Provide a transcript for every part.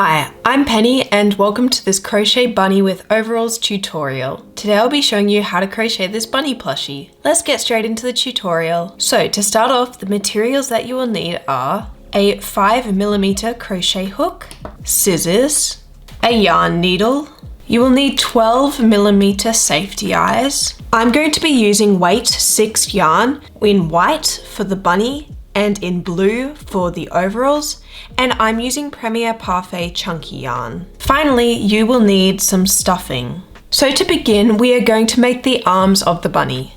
Hi, I'm Penny and welcome to this Crochet Bunny with Overalls tutorial. Today I'll be showing you how to crochet this bunny plushie. Let's get straight into the tutorial. So to start off, the materials that you will need are a 5mm crochet hook, scissors, a yarn needle. You will need 12mm safety eyes. I'm going to be using weight 6 yarn in white for the bunny and in blue for the overalls, and I'm using Premier Parfait chunky yarn. Finally, you will need some stuffing. So to begin, we are going to make the arms of the bunny.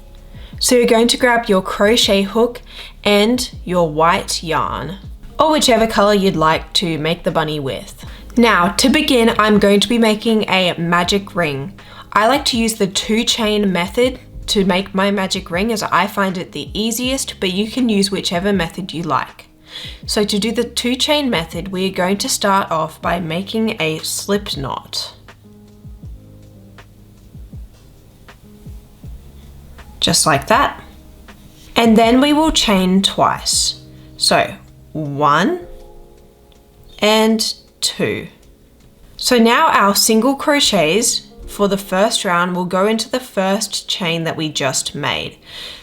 So you're going to grab your crochet hook and your white yarn, or whichever color you'd like to make the bunny with. Now, to begin, I'm going to be making a magic ring. I like to use the 2-chain method to make my magic ring as I find it the easiest, but you can use whichever method you like. So to do the 2-chain method, we are going to start off by making a slip knot. Just like that. And then we will chain twice. So 1 and 2. So now our single crochets for the first round will go into the first chain that we just made.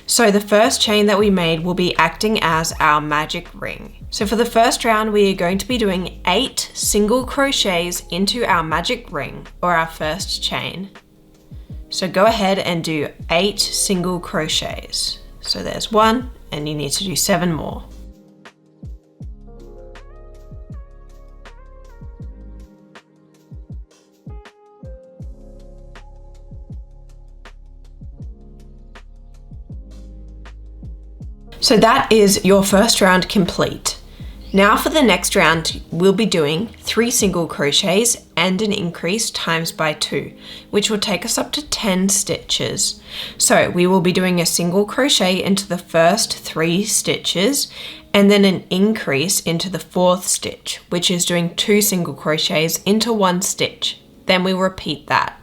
So the first chain that we made will be acting as our magic ring. So for the first round, we are going to be doing 8 single crochets into our magic ring, or our first chain. So go ahead and do 8 single crochets. So there's 1, and you need to do 7 more. So that is your first round complete. Now for the next round, we'll be doing 3 single crochets and an increase times by 2, which will take us up to 10 stitches. So we will be doing a single crochet into the first 3 stitches and then an increase into the 4th stitch, which is doing 2 single crochets into 1 stitch. Then we repeat that.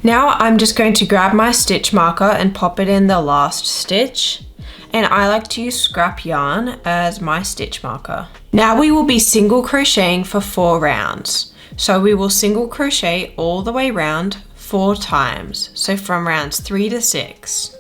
Now I'm just going to grab my stitch marker and pop it in the last stitch, and I like to use scrap yarn as my stitch marker. Now we will be single crocheting for 4 rounds. So we will single crochet all the way round 4 times, so from rounds 3 to 6.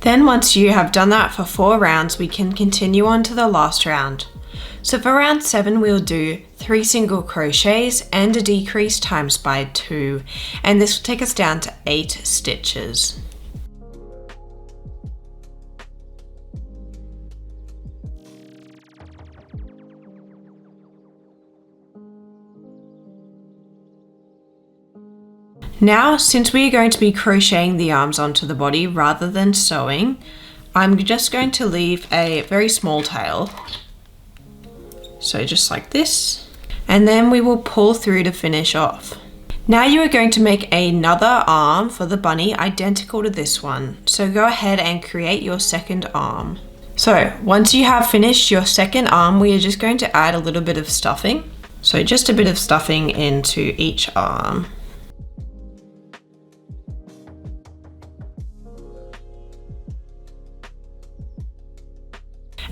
Then once you have done that for 4 rounds, we can continue on to the last round. So for round 7, we'll do 3 single crochets and a decrease times by 2, and this will take us down to 8 stitches. Now, since we are going to be crocheting the arms onto the body rather than sewing, I'm just going to leave a very small tail. So just like this. And then we will pull through to finish off. Now you are going to make another arm for the bunny identical to this one. So go ahead and create your second arm. So once you have finished your second arm, we are just going to add a little bit of stuffing. So just a bit of stuffing into each arm.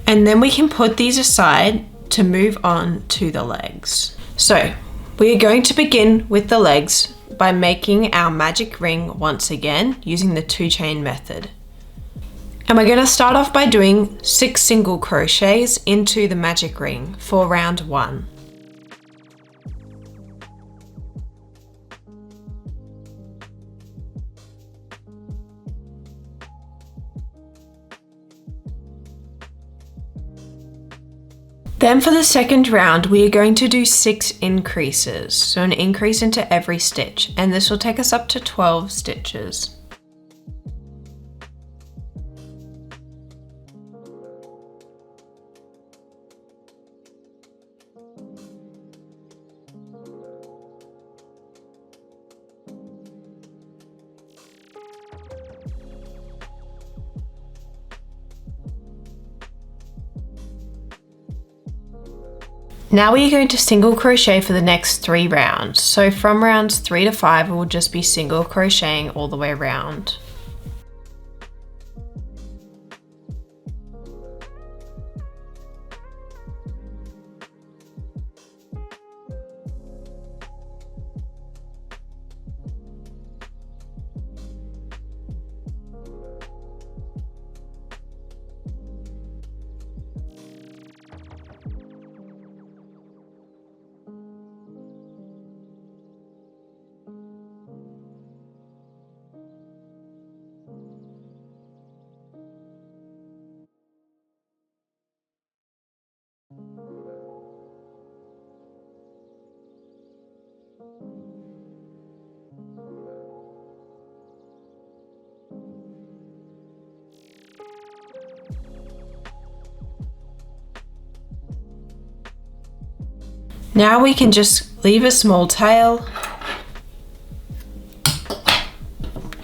And then we can put these aside to move on to the legs. So we are going to begin with the legs by making our magic ring once again using the 2-chain method. And we're going to start off by doing 6 single crochets into the magic ring for round 1. Then for the second round, we are going to do 6 increases, so an increase into every stitch, and this will take us up to 12 stitches. Now we are going to single crochet for the next 3 rounds. So from rounds 3 to 5, we'll just be single crocheting all the way around. Now we can just leave a small tail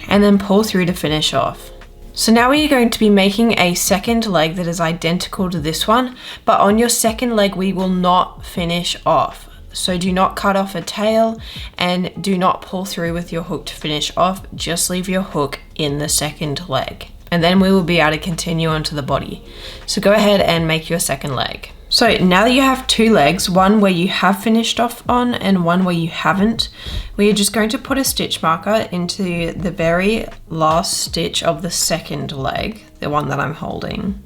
and then pull through to finish off. So now we are going to be making a second leg that is identical to this one, but on your second leg we will not finish off. So do not cut off a tail and do not pull through with your hook to finish off, just leave your hook in the second leg. And then we will be able to continue onto the body. So go ahead and make your second leg. So now that you have 2 legs, one where you have finished off on and one where you haven't, we are just going to put a stitch marker into the very last stitch of the second leg, the one that I'm holding.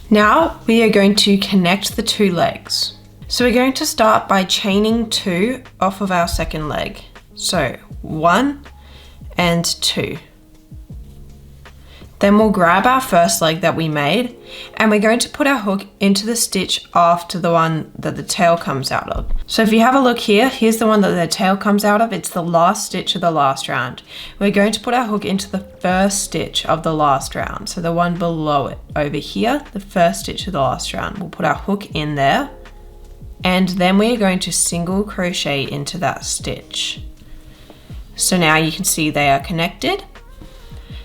Now we are going to connect the 2 legs. So we're going to start by chaining 2 off of our second leg. So 1 and 2. Then we'll grab our first leg that we made and we're going to put our hook into the stitch after the one that the tail comes out of. So if you have a look here, here's the one that the tail comes out of. It's the last stitch of the last round. We're going to put our hook into the first stitch of the last round. So the one below it over here, the first stitch of the last round. We'll put our hook in there and then we are going to single crochet into that stitch. So now you can see they are connected.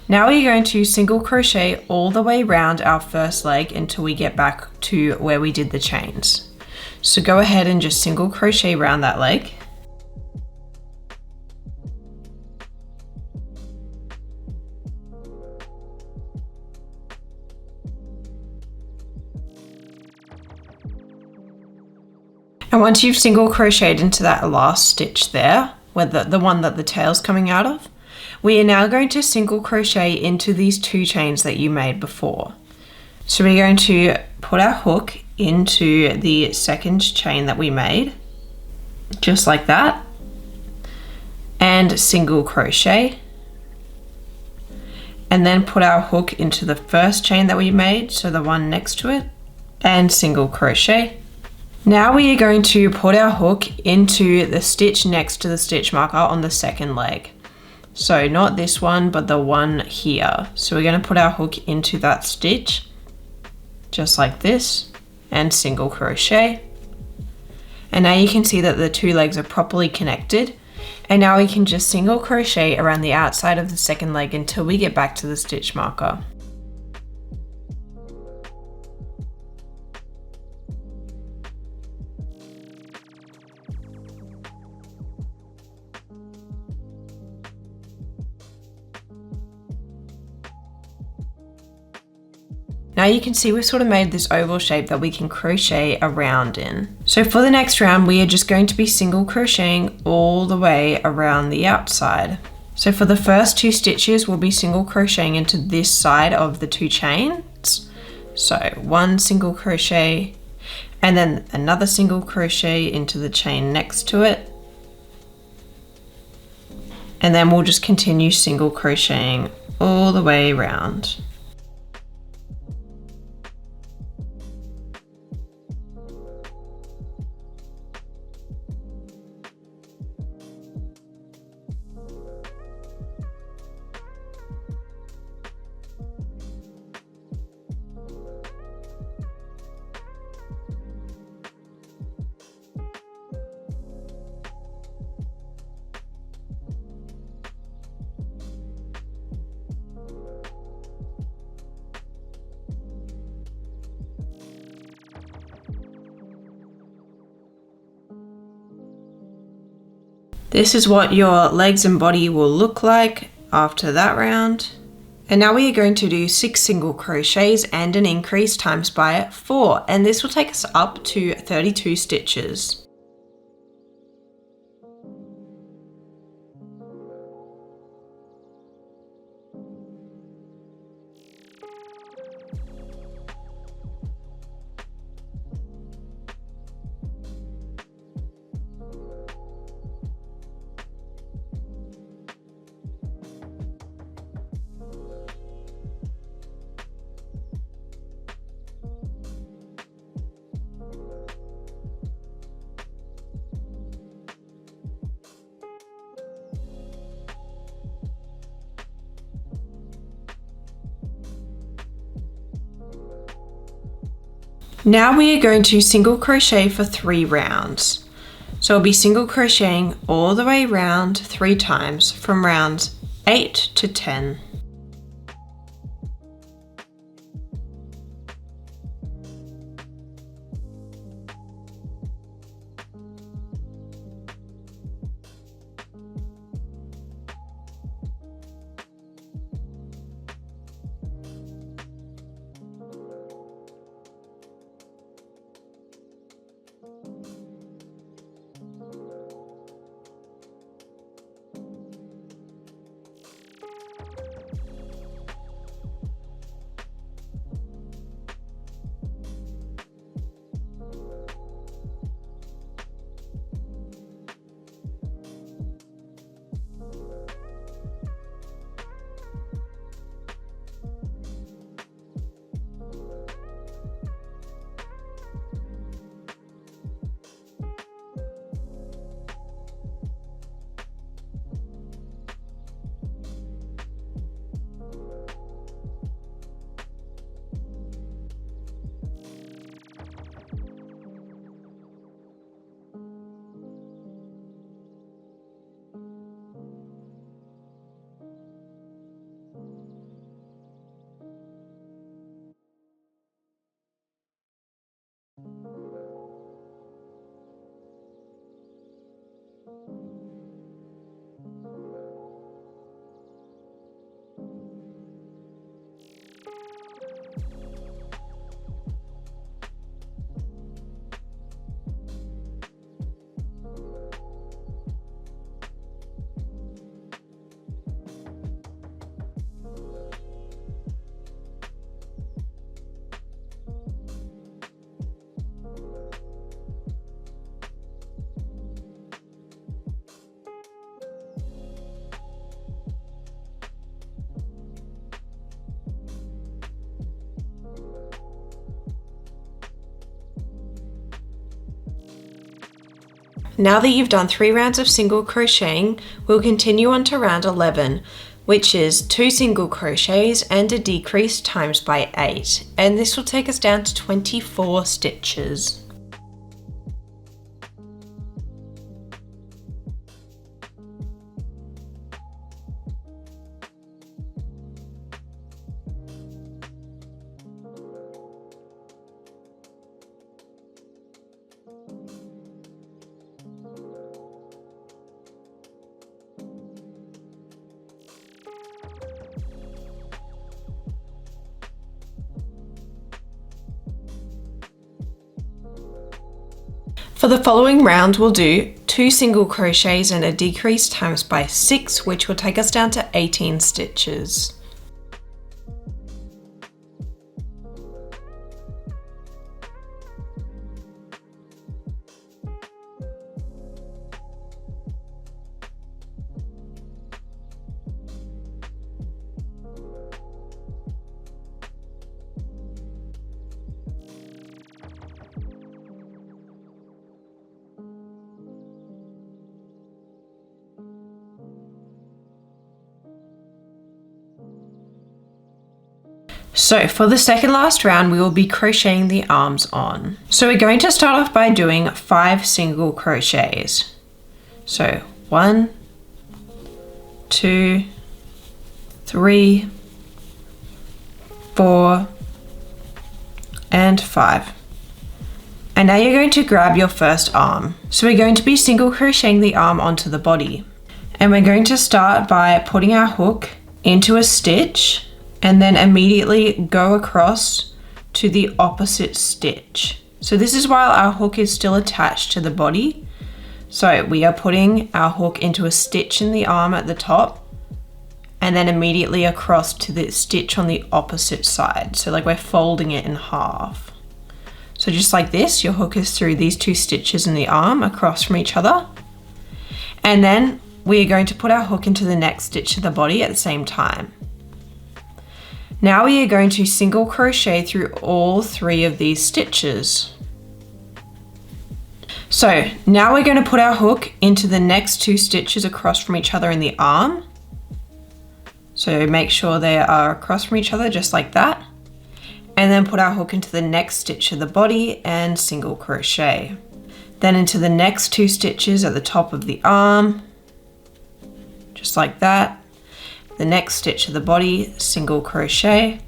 Now we're going to single crochet all the way around our first leg until we get back to where we did the chains. So go ahead and just single crochet around that leg. And once you've single crocheted into that last stitch there, where the one that the tail's coming out of, we are now going to single crochet into these 2 chains that you made before. So we're going to put our hook into the second chain that we made, just like that, and single crochet, and then put our hook into the first chain that we made, so the one next to it, and single crochet. Now we are going to put our hook into the stitch next to the stitch marker on the second leg. So not this one, but the one here. So we're going to put our hook into that stitch, just like this, and single crochet. And now you can see that the 2 legs are properly connected. And now we can just single crochet around the outside of the second leg until we get back to the stitch marker. Now you can see we've sort of made this oval shape that we can crochet around in. So for the next round, we are just going to be single crocheting all the way around the outside. So for the first 2 stitches, we'll be single crocheting into this side of the 2 chains. So 1 single crochet and then another single crochet into the chain next to it. And then we'll just continue single crocheting all the way around. This is what your legs and body will look like after that round. And now we are going to do 6 single crochets and an increase times by 4, and this will take us up to 32 stitches. Now we are going to single crochet for 3 rounds. So we'll be single crocheting all the way around 3 times from rounds 8 to 10. Now that you've done 3 rounds of single crocheting, we'll continue on to round 11, which is 2 single crochets and a decrease times by 8, and this will take us down to 24 stitches. For the following round, we'll do 2 single crochets and a decrease times by 6, which will take us down to 18 stitches. So for the second last round, we will be crocheting the arms on. So we're going to start off by doing 5 single crochets. So 1, 2, 3, 4, and 5. And now you're going to grab your first arm. So we're going to be single crocheting the arm onto the body. And we're going to start by putting our hook into a stitch and then immediately go across to the opposite stitch. So this is while our hook is still attached to the body. So we are putting our hook into a stitch in the arm at the top and then immediately across to the stitch on the opposite side. So like we're folding it in half. So just like this, your hook is through these 2 stitches in the arm across from each other. And then we are going to put our hook into the next stitch of the body at the same time. Now we are going to single crochet through all 3 of these stitches. So now we're going to put our hook into the next 2 stitches across from each other in the arm. So make sure they are across from each other just like that. And then put our hook into the next stitch of the body and single crochet. Then into the next 2 stitches at the top of the arm, just like that. The next stitch of the body, single crochet,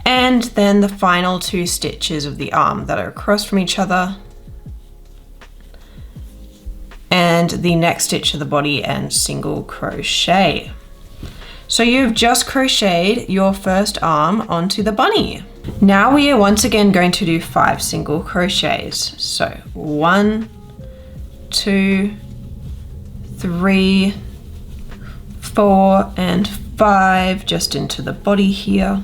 and then the final 2 stitches of the arm that are across from each other, and the next stitch of the body and single crochet. So you've just crocheted your first arm onto the bunny. Now we are once again going to do 5 single crochets. So 1, 2, 3, 4, and 5 just into the body here.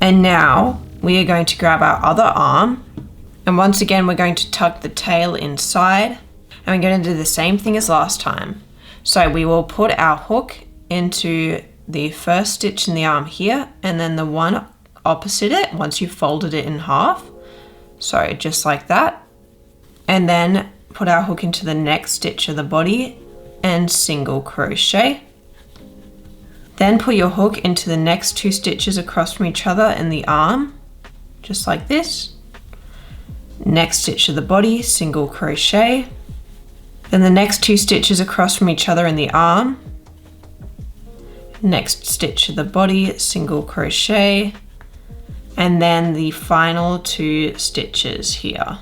And now we are going to grab our other arm, and once again we're going to tuck the tail inside, and we're going to do the same thing as last time. So we will put our hook into the first stitch in the arm here, and then the one opposite it once you've folded it in half. So just like that. And then put our hook into the next stitch of the body and single crochet. Then put your hook into the next 2 stitches across from each other in the arm, just like this. Next stitch of the body, single crochet. Then the next 2 stitches across from each other in the arm. Next stitch of the body, single crochet. And then the final 2 stitches here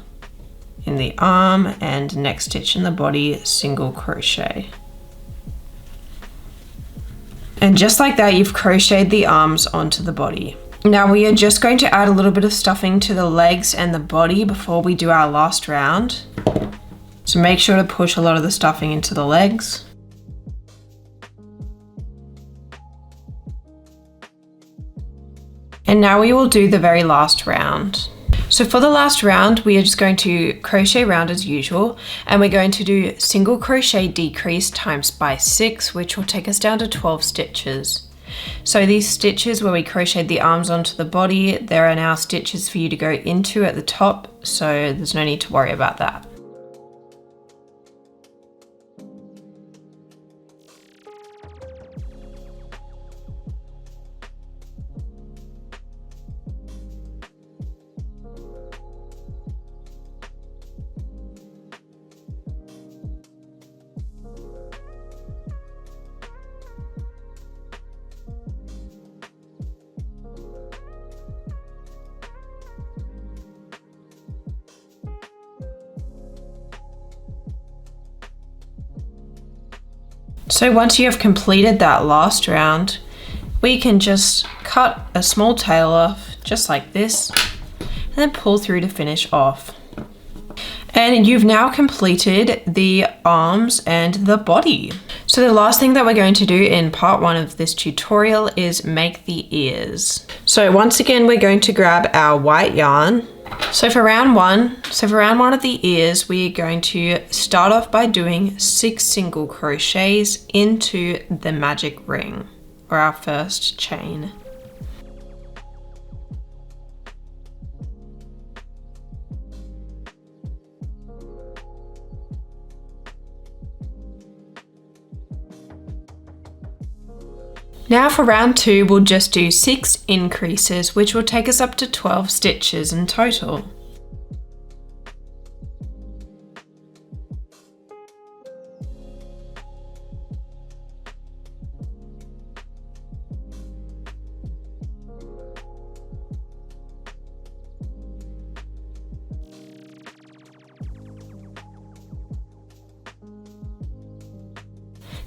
in the arm and next stitch in the body, single crochet. And just like that, you've crocheted the arms onto the body. Now we are just going to add a little bit of stuffing to the legs and the body before we do our last round. So make sure to push a lot of the stuffing into the legs. And now we will do the very last round. So for the last round, we are just going to crochet round as usual, and we're going to do single crochet decrease times by 6, which will take us down to 12 stitches. So these stitches where we crocheted the arms onto the body, there are now stitches for you to go into at the top, so there's no need to worry about that. So once you have completed that last round, we can just cut a small tail off just like this and then pull through to finish off. And you've now completed the arms and the body. So the last thing that we're going to do in part 1 of this tutorial is make the ears. So once again, we're going to grab our white yarn. So for round one of the ears, we are going to start off by doing 6 single crochets into the magic ring, or our first chain. Now for round 2, we'll just do 6 increases, which will take us up to 12 stitches in total.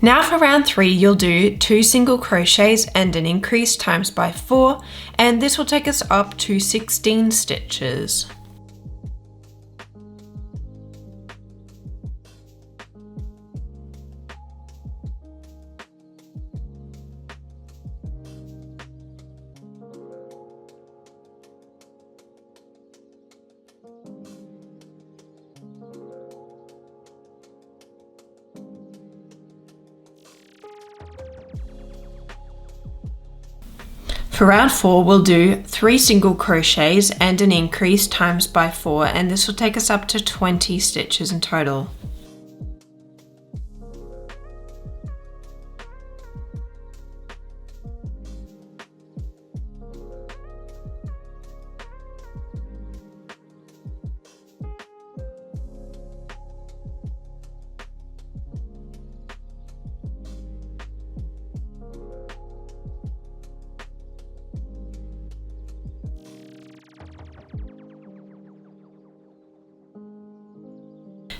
Now for round 3, you'll do 2 single crochets and an increase times by 4, and this will take us up to 16 stitches. For round 4, we'll do 3 single crochets and an increase times by 4, and this will take us up to 20 stitches in total.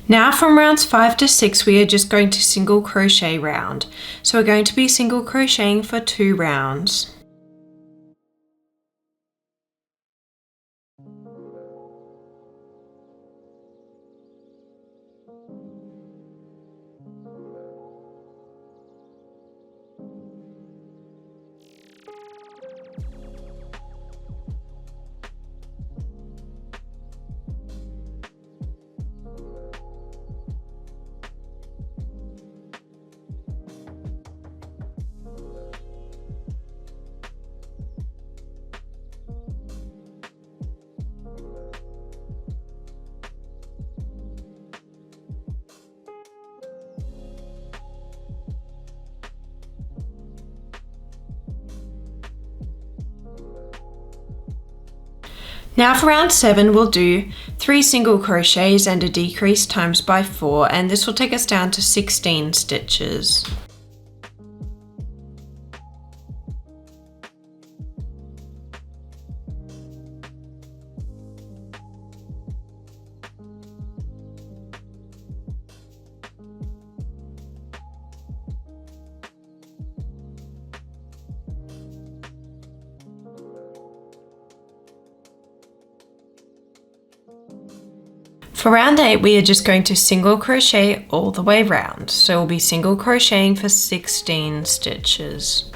Now from rounds 5 to 6, we are just going to single crochet round. So we're going to be single crocheting for 2 rounds. Now for round 7, we'll do 3 single crochets and a decrease times by 4, and this will take us down to 16 stitches. For round 8, we are just going to single crochet all the way round. So we'll be single crocheting for 16 stitches.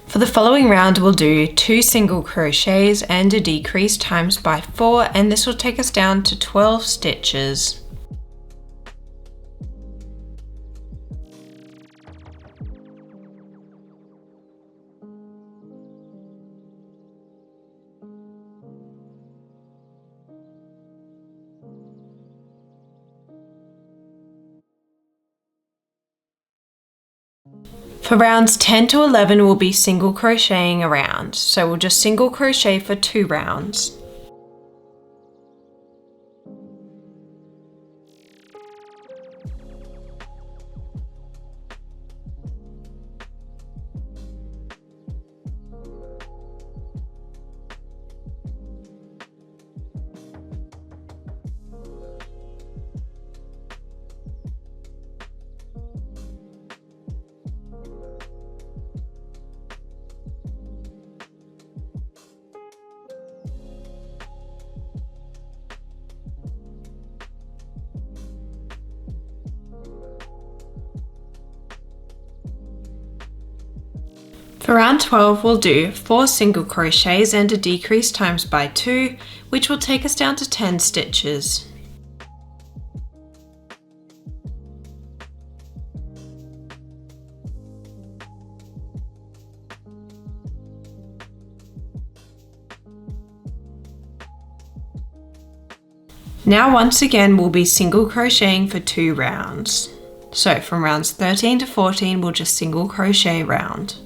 For the following round, we'll do 2 single crochets and a decrease times by 4, and this will take us down to 12 stitches. For rounds 10 to 11, we'll be single crocheting around. So we'll just single crochet for 2 rounds. For round 12, we'll do 4 single crochets and a decrease times by 2, which will take us down to 10 stitches. Now once again we'll be single crocheting for 2 rounds. So from rounds 13 to 14 we'll just single crochet round.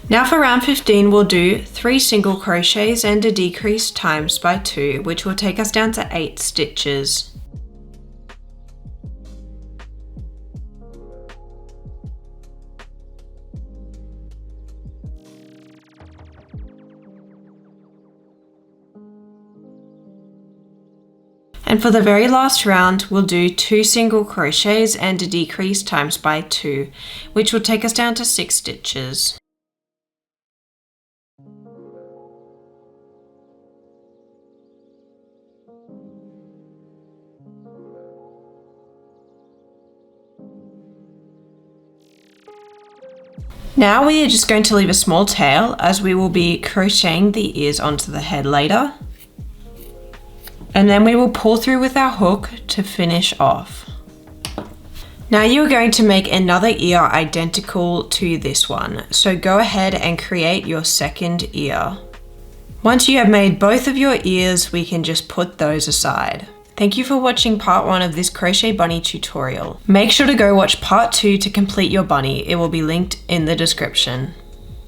Now for round 15 we'll do 3 single crochets and a decrease times by 2, which will take us down to 8 stitches. And for the very last round, we'll do 2 single crochets and a decrease times by 2, which will take us down to 6 stitches. Now we are just going to leave a small tail as we will be crocheting the ears onto the head later. And then we will pull through with our hook to finish off. Now you are going to make another ear identical to this one. So go ahead and create your second ear. Once you have made both of your ears, we can just put those aside. Thank you for watching part 1 of this crochet bunny tutorial. Make sure to go watch part 2 to complete your bunny. It will be linked in the description.